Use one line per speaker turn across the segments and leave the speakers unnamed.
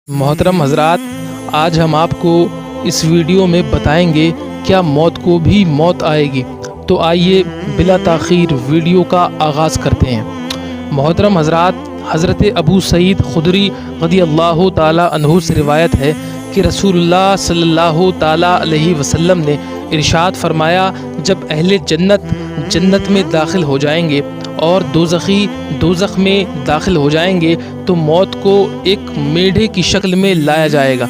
محترم حضرات، آج ہم آپ کو اس ویڈیو میں بتائیں گے کیا موت کو بھی موت آئے گی۔ تو آئیے بلا تاخیر ویڈیو کا آغاز کرتے ہیں۔ محترم حضرات، حضرت ابو سعید خدری رضی اللہ تعالیٰ عنہ سے روایت ہے کہ رسول اللہ صلی اللہ تعالیٰ علیہ وسلم نے ارشاد فرمایا، جب اہل جنت جنت میں داخل ہو جائیں گے اور دوزخی دوزخ میں داخل ہو جائیں گے تو موت کو ایک میڈھے کی شکل میں لایا جائے گا،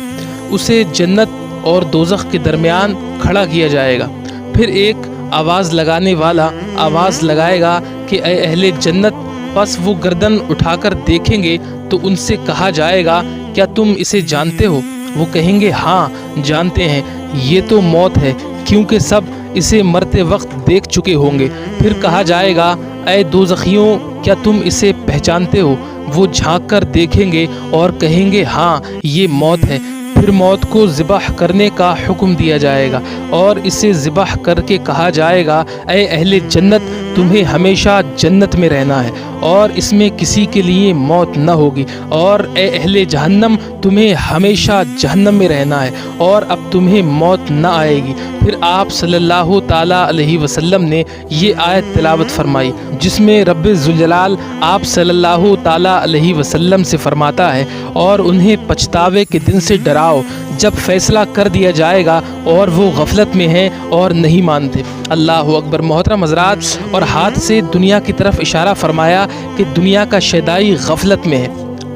اسے جنت اور دوزخ کے درمیان کھڑا کیا جائے گا۔ پھر ایک آواز لگانے والا آواز لگائے گا کہ اے اہل جنت، پس وہ گردن اٹھا کر دیکھیں گے تو ان سے کہا جائے گا، کیا تم اسے جانتے ہو؟ وہ کہیں گے ہاں جانتے ہیں، یہ تو موت ہے، کیونکہ سب اسے مرتے وقت دیکھ چکے ہوں گے۔ پھر کہا جائے گا، اے دوزخیوں، کیا تم اسے پہچانتے ہو؟ وہ جھانک کر دیکھیں گے اور کہیں گے ہاں یہ موت ہے۔ پھر موت کو ذبح کرنے کا حکم دیا جائے گا اور اسے ذبح کر کے کہا جائے گا، اے اہل جنت، تمہیں ہمیشہ جنت میں رہنا ہے اور اس میں کسی کے لیے موت نہ ہوگی، اور اے اہل جہنم، تمہیں ہمیشہ جہنم میں رہنا ہے اور اب تمہیں موت نہ آئے گی۔ پھر آپ صلی اللہ تعالیٰ علیہ وسلم نے یہ آیت تلاوت فرمائی جس میں رب ذوالجلال آپ صلی اللہ تعالیٰ علیہ وسلم سے فرماتا ہے، اور انہیں پچھتاوے کے دن سے ڈراؤ جب فیصلہ کر دیا جائے گا اور وہ غفلت میں ہیں اور نہیں مانتے۔ اللہ اکبر۔ محترم حضرات، اور ہاتھ سے دنیا کی طرف اشارہ فرمایا کہ دنیا کا شیدائی غفلت میں ہے۔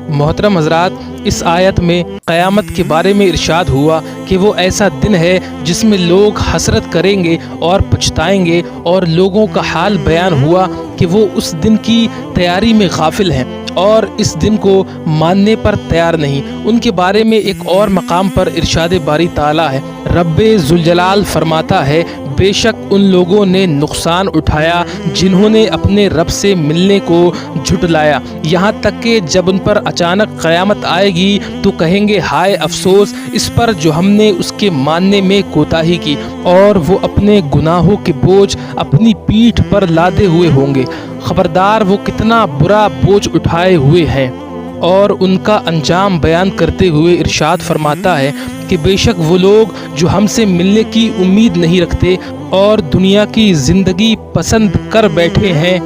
محترم حضرات، اس آیت میں قیامت کے بارے میں ارشاد ہوا کہ وہ ایسا دن ہے جس میں لوگ حسرت کریں گے اور پچھتائیں گے، اور لوگوں کا حال بیان ہوا کہ وہ اس دن کی تیاری میں غافل ہیں اور اس دن کو ماننے پر تیار نہیں۔ ان کے بارے میں ایک اور مقام پر ارشاد باری تعالیٰ ہے، رب ذوالجلال فرماتا ہے، بے شک ان لوگوں نے نقصان اٹھایا جنہوں نے اپنے رب سے ملنے کو جھٹلایا، یہاں تک کہ جب ان پر اچانک قیامت آئے گی تو کہیں گے ہائے افسوس اس پر جو ہم نے اس کے ماننے میں کوتاہی کی، اور وہ اپنے گناہوں کے بوجھ اپنی پیٹھ پر لادے ہوئے ہوں گے۔ خبردار وہ کتنا برا بوجھ اٹھائے ہوئے ہیں۔ اور ان کا انجام بیان کرتے ہوئے ارشاد فرماتا ہے کہ بے شک وہ لوگ جو ہم سے ملنے کی امید نہیں رکھتے اور دنیا کی زندگی پسند کر بیٹھے ہیں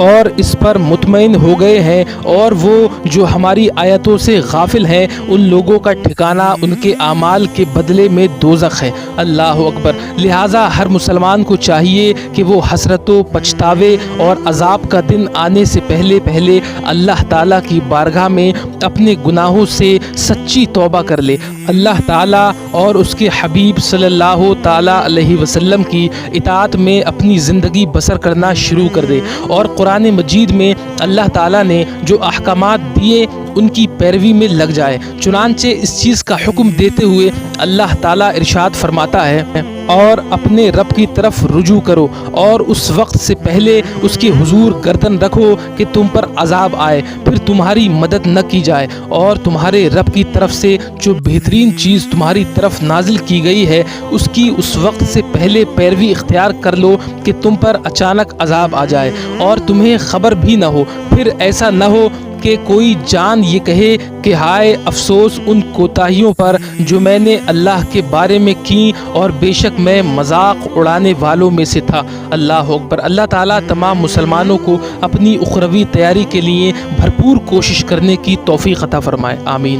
اور اس پر مطمئن ہو گئے ہیں، اور وہ جو ہماری آیتوں سے غافل ہیں، ان لوگوں کا ٹھکانہ ان کے اعمال کے بدلے میں دوزخ ہے۔ اللہ اکبر۔ لہٰذا ہر مسلمان کو چاہیے کہ وہ حسرت و پچھتاوے اور عذاب کا دن آنے سے پہلے پہلے اللہ تعالیٰ کی بارگاہ میں اپنے گناہوں سے سچی توبہ کر لے، اللہ تعالیٰ اور اس کے حبیب صلی اللہ تعالیٰ علیہ وسلم کی اطاعت میں اپنی زندگی بسر کرنا شروع کر دے، اور قرآن مجید میں اللہ تعالیٰ نے جو احکامات دیے ان کی پیروی میں لگ جائے۔ چنانچہ اس چیز کا حکم دیتے ہوئے اللہ تعالیٰ ارشاد فرماتا ہے، اور اپنے رب کی طرف رجوع کرو اور اس وقت سے پہلے اس کے حضور گردن رکھو کہ تم پر عذاب آئے، پھر تمہاری مدد نہ کی جائے، اور تمہارے رب کی طرف سے جو بہترین چیز تمہاری طرف نازل کی گئی ہے اس کی اس وقت سے پہلے پیروی اختیار کر لو کہ تم پر اچانک عذاب آ جائے اور تمہیں خبر بھی نہ ہو۔ پھر ایسا نہ ہو کہ کوئی جان یہ کہے کہ ہائے افسوس ان کوتاہیوں پر جو میں نے اللہ کے بارے میں کی، اور بے شک میں مذاق اڑانے والوں میں سے تھا۔ اللہ اکبر۔ اللہ تعالیٰ تمام مسلمانوں کو اپنی اخروی تیاری کے لیے بھرپور کوشش کرنے کی توفیق عطا فرمائے، آمین۔